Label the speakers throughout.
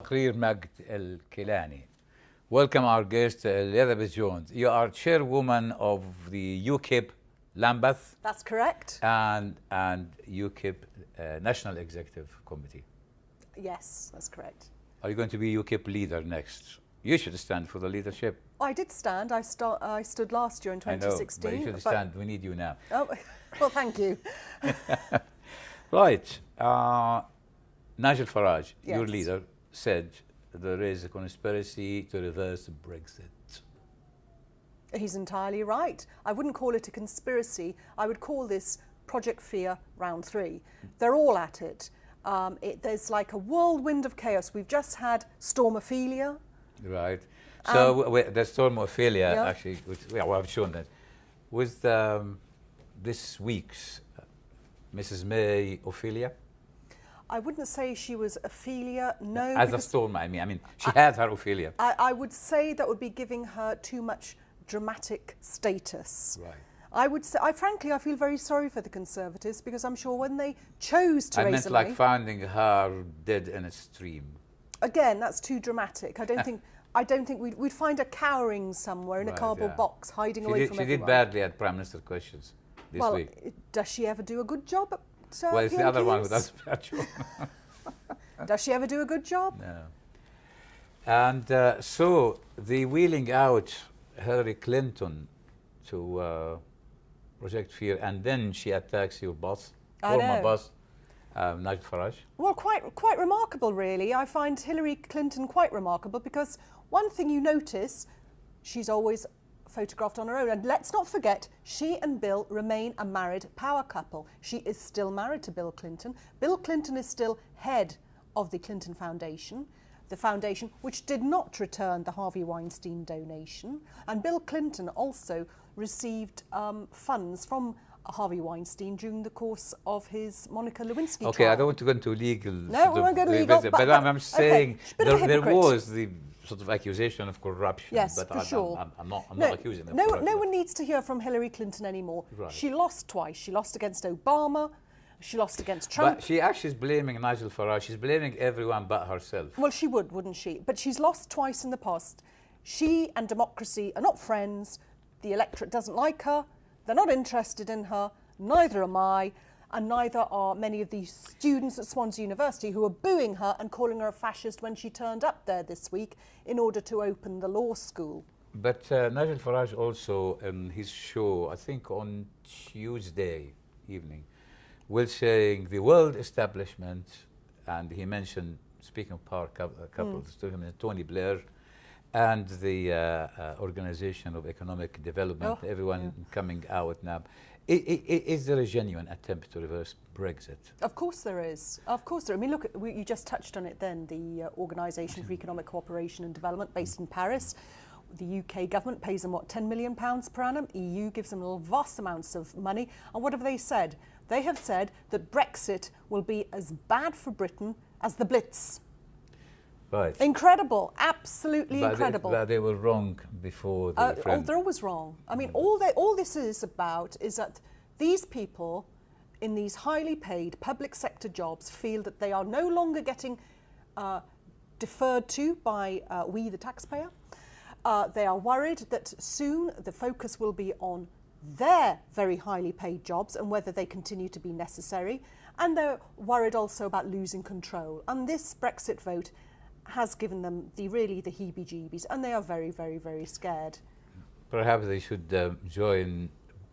Speaker 1: Career Magd El-Kilani. Welcome our guest, Elizabeth Jones. You are chairwoman of the UKIP Lambeth.
Speaker 2: That's correct.
Speaker 1: And UKIP National Executive Committee.
Speaker 2: Yes, that's correct.
Speaker 1: Are you going to be UKIP leader next? You should stand for the leadership.
Speaker 2: I did stand. I stood last year in 2016.
Speaker 1: I know, but you should stand. We need you now.
Speaker 2: Oh, well, thank you.
Speaker 1: Right. Nigel Farage,
Speaker 2: Yes.
Speaker 1: your leader, said there is a conspiracy to reverse Brexit.
Speaker 2: He's entirely right. I wouldn't call it a conspiracy. I would call this Project Fear Round 3. They're all at it. There's like a whirlwind of chaos. We've just had Storm Ophelia.
Speaker 1: Right. So the Storm Ophelia,
Speaker 2: yeah.
Speaker 1: actually, I've shown that, with this week's Mrs. May Ophelia.
Speaker 2: I wouldn't say she was Ophelia, no.
Speaker 1: As a storm, I mean, she had her Ophelia.
Speaker 2: I would say that would be giving her too much dramatic status.
Speaker 1: Right.
Speaker 2: I would say, frankly, I feel very sorry for the Conservatives because I'm sure when they chose Theresa May...
Speaker 1: I meant like finding her dead in a stream.
Speaker 2: Again, that's too dramatic. I don't think we'd find her cowering somewhere in a cardboard box, hiding away from everyone.
Speaker 1: She did badly at Prime Minister questions this week.
Speaker 2: Well, does she ever do a good job at
Speaker 1: well, it's the other one who does a bad job.
Speaker 2: Does she ever do a good job?
Speaker 1: No. And so the wheeling out Hillary Clinton to Project Fear, and then she attacks your boss, former boss, Nigel Farage.
Speaker 2: Well, quite remarkable, really. I find Hillary Clinton quite remarkable because one thing you notice, she's always photographed on her own. And let's not forget, she and Bill remain a married power couple. She is still married to Bill Clinton. Bill Clinton is still head of the Clinton Foundation, the foundation which did not return the Harvey Weinstein donation. And Bill Clinton also received funds from Harvey Weinstein during the course of his Monica Lewinsky trial.
Speaker 1: Okay, I don't want to go into legal.
Speaker 2: No, we won't go to legal.
Speaker 1: But I'm saying
Speaker 2: okay,
Speaker 1: there was the sort of accusation of corruption.
Speaker 2: Yes,
Speaker 1: but
Speaker 2: for sure.
Speaker 1: I'm not accusing them.
Speaker 2: No one needs to hear from Hillary Clinton anymore.
Speaker 1: Right.
Speaker 2: She lost twice. She lost against Obama. She lost against Trump.
Speaker 1: But she actually is blaming Nigel Farage. She's blaming everyone but herself.
Speaker 2: Well, she would, wouldn't she? But she's lost twice in the past. She and democracy are not friends. The electorate doesn't like her. They're not interested in her. Neither am I. And neither are many of the students at Swansea University who are booing her and calling her a fascist when she turned up there this week in order to open the law school.
Speaker 1: But Nigel Farage also, in his show, I think on Tuesday evening, was saying the world establishment, and he mentioned, speaking of power couples, to him, Tony Blair, and the Organization of Economic Development, everyone coming out now. Is there a genuine attempt to reverse Brexit?
Speaker 2: Of course there is. Of course there is. I mean, look, you just touched on it then, the Organisation for Economic Cooperation and Development based in Paris. The UK government pays them, what, £10 million per annum? EU gives them vast amounts of money. And what have they said? They have said that Brexit will be as bad for Britain as the Blitz.
Speaker 1: Right.
Speaker 2: Incredible, absolutely incredible.
Speaker 1: But they were wrong before the
Speaker 2: they're always wrong. I mean, all this is about is that these people in these highly paid public sector jobs feel that they are no longer getting deferred to by we, the taxpayer. They are worried that soon the focus will be on their very highly paid jobs and whether they continue to be necessary. And they're worried also about losing control. And this Brexit vote has given them the heebie-jeebies, and they are very, very, very scared.
Speaker 1: Perhaps they should join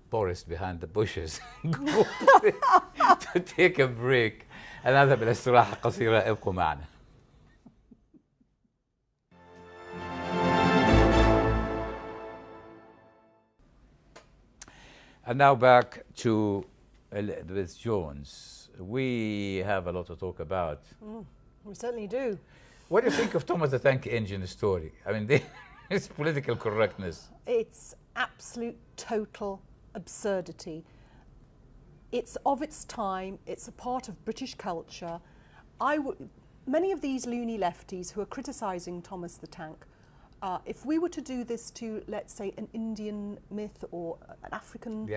Speaker 1: Boris behind the bushes to take a break. نذهب إلى استراحة قصيرة. ابقوا معنا. And now back to Elizabeth Jones. We have a lot to talk about.
Speaker 2: We certainly do.
Speaker 1: What do you think of Thomas the Tank Engine story? I mean, it's political correctness.
Speaker 2: It's absolute total absurdity. It's of its time. It's a part of British culture. Many of these loony lefties who are criticising Thomas the Tank, if we were to do this to, let's say, an Indian myth or an African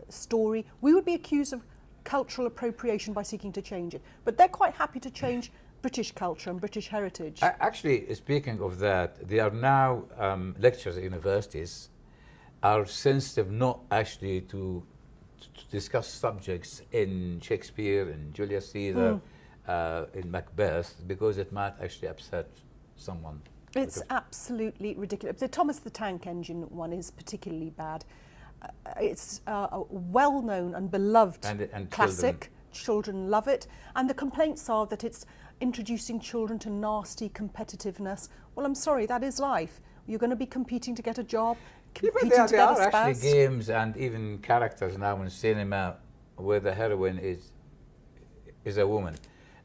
Speaker 2: story, we would be accused of cultural appropriation by seeking to change it. But they're quite happy to change British culture and British heritage.
Speaker 1: Actually, speaking of that, there are now lectures at universities are sensitive not actually to discuss subjects in Shakespeare and Julius Caesar, in Macbeth, because it might actually upset someone.
Speaker 2: It's absolutely ridiculous. The Thomas the Tank Engine one is particularly bad. It's a well-known and beloved
Speaker 1: and
Speaker 2: classic. Children love it. And the complaints are that it's introducing children to nasty competitiveness. Well, I'm sorry, that is life. You're going to be competing to get a job, competing to get a spouse.
Speaker 1: There are actually games and even characters now in cinema where the heroine is a woman.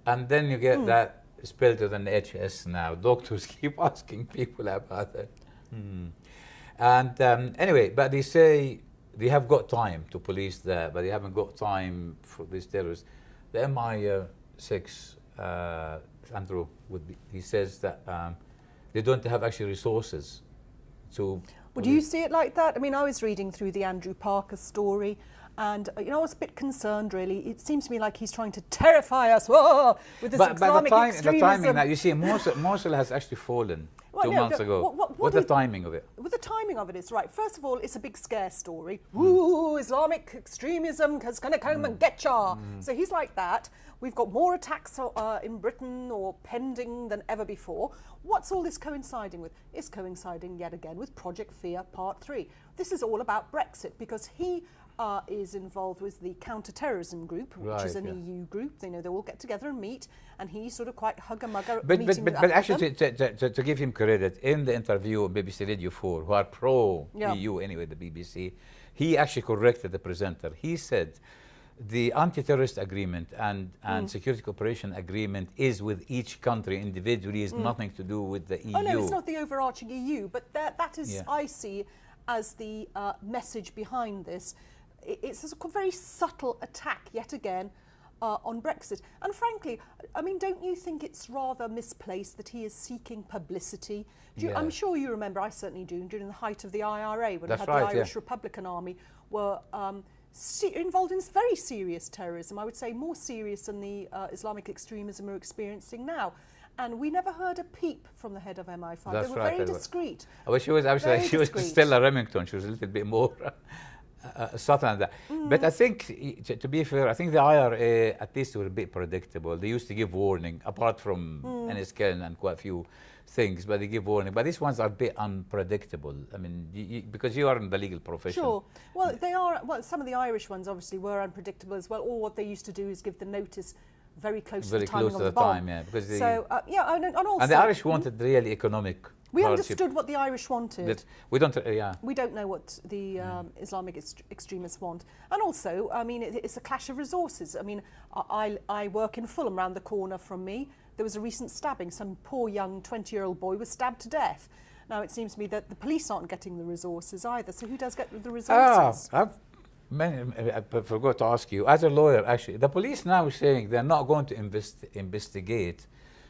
Speaker 1: And then you get that spelled with an HS now. Doctors keep asking people about it. And anyway, but they say they have got time to police that, but they haven't got time for these terrorists. The MI6, Andrew, he says that they don't have actually resources to...
Speaker 2: Well, do you see it like that? I mean, I was reading through the Andrew Parker story, and I was a bit concerned, really. It seems to me like he's trying to terrify us with this Islamic extremism.
Speaker 1: The timing now, you see, Mosul has actually fallen 2 months ago. What's the timing of it?
Speaker 2: Well, the timing of it is right. First of all, it's a big scare story. Ooh, Islamic extremism is going to come and get ya. So he's like that. We've got more attacks in Britain or pending than ever before. What's all this coinciding with? It's coinciding yet again with Project Fear Part 3. This is all about Brexit because he is involved with the counter-terrorism group, which is an EU group. They all get together and meet, and he's sort of quite hugger-mugger meeting with
Speaker 1: But actually, to give him credit, in the interview on BBC Radio 4, who are pro-EU anyway, the BBC, he actually corrected the presenter. He said the anti-terrorist agreement and security cooperation agreement is with each country individually, is nothing to do with the EU.
Speaker 2: Oh no, it's not the overarching EU, but that is, I see, as the message behind this. It's a very subtle attack, yet again, on Brexit. And frankly, I mean, don't you think it's rather misplaced that he is seeking publicity? I'm sure you remember, I certainly do, during the height of the IRA, when the Irish Republican Army were involved in very serious terrorism, I would say more serious than the Islamic extremism we're experiencing now. And we never heard a peep from the head of MI5. They were very discreet.
Speaker 1: Well, she was Stella Remington. She was a little bit more subtle than that. But I think, to be fair, I think the IRA at least were a bit predictable. They used to give warning, apart from NSK and quite a few things, but they give warning. But these ones are a bit unpredictable. I mean, because you are in the legal profession.
Speaker 2: Sure. Well, they are. Well, some of the Irish ones obviously were unpredictable as well. Or what they used to do is give the notice very close to the timing of the bomb. Because and also,
Speaker 1: and the Irish wanted really economic.
Speaker 2: We understood what the Irish wanted.
Speaker 1: We don't.
Speaker 2: We don't know what the Islamic extremists want. And also, I mean, it's a clash of resources. I mean, I work in Fulham, round the corner from me. There was a recent stabbing. Some poor young 20-year-old boy was stabbed to death. Now, it seems to me that the police aren't getting the resources either. So who does get the resources?
Speaker 1: I forgot to ask you, as a lawyer, actually, the police now are saying they're not going to investigate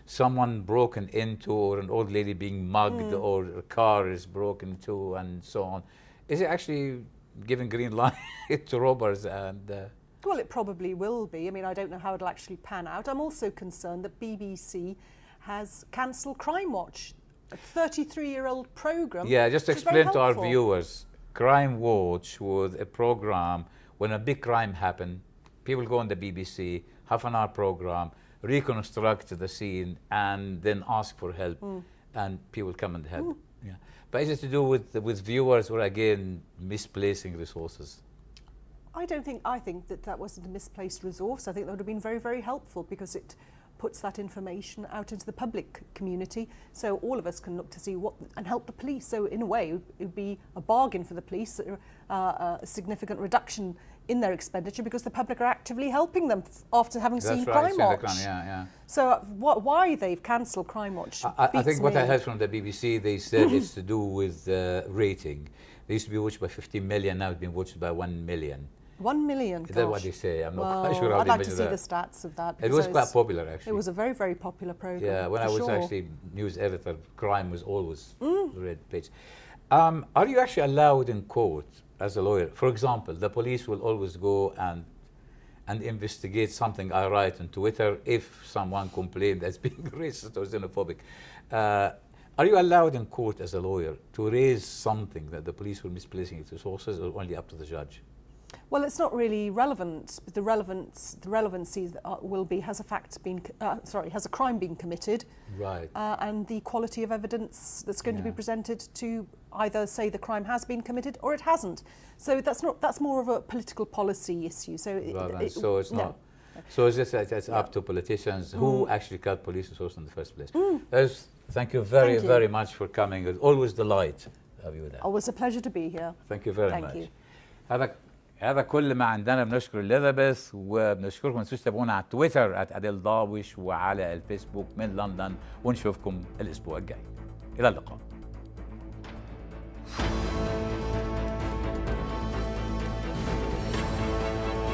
Speaker 1: someone broken into or an old lady being mugged or a car is broken into and so on. Is it actually giving green light to robbers? And
Speaker 2: well, it probably will be. I mean, I don't know how it'll actually pan out. I'm also concerned that BBC has cancelled Crimewatch, a 33-year-old programme.
Speaker 1: Yeah, just explain to our viewers. Crimewatch was a program when a big crime happened. People go on the BBC, half-an-hour program, reconstruct the scene, and then ask for help, and people come and help. Yeah, but is it to do with viewers or again misplacing resources?
Speaker 2: I think that wasn't a misplaced resource. I think that would have been very, very helpful because it puts that information out into the public community, so all of us can look to see what and help the police. So in a way, it would be a bargain for the police, a significant reduction in their expenditure because the public are actively helping them after having seen Crimewatch. So why they've cancelled Crimewatch?
Speaker 1: I think what I heard from the BBC, they said it's to do with rating. They used to be watched by 15 million, now it's been watched by 1 million.
Speaker 2: 1 million, gosh.
Speaker 1: Is that what they say? I'm not quite sure how
Speaker 2: I'd
Speaker 1: they
Speaker 2: like
Speaker 1: measure
Speaker 2: to see
Speaker 1: that.
Speaker 2: the stats of that.
Speaker 1: It was quite popular, actually.
Speaker 2: It was a very, very popular programme.
Speaker 1: Yeah, when I was actually news editor, crime was always the red page. Are you actually allowed in court as a lawyer? For example, the police will always go and and investigate something I write on Twitter if someone complained as being racist or xenophobic. Are you allowed in court as a lawyer to raise something that the police were misplacing its resources, or only up to the judge?
Speaker 2: Well, it's not really relevant. The relevancy will be, has a crime been committed?
Speaker 1: Right.
Speaker 2: And the quality of evidence that's going to be presented to either say the crime has been committed or it hasn't. So that's more of a political policy issue. So it's
Speaker 1: not.
Speaker 2: No.
Speaker 1: So it's up to politicians who actually cut police resources in the first place. Thank you very much for coming. It's always a delight to have you there.
Speaker 2: Always a pleasure to be here.
Speaker 1: Thank you very much.
Speaker 2: Thank you.
Speaker 1: هذا كل ما عندنا. بنشكر اليزابيث وبنشكركم. ما تنسوش تتابعونا على تويتر @أديل دارويش وعلى الفيسبوك من لندن، ونشوفكم الاسبوع الجاي. الى اللقاء.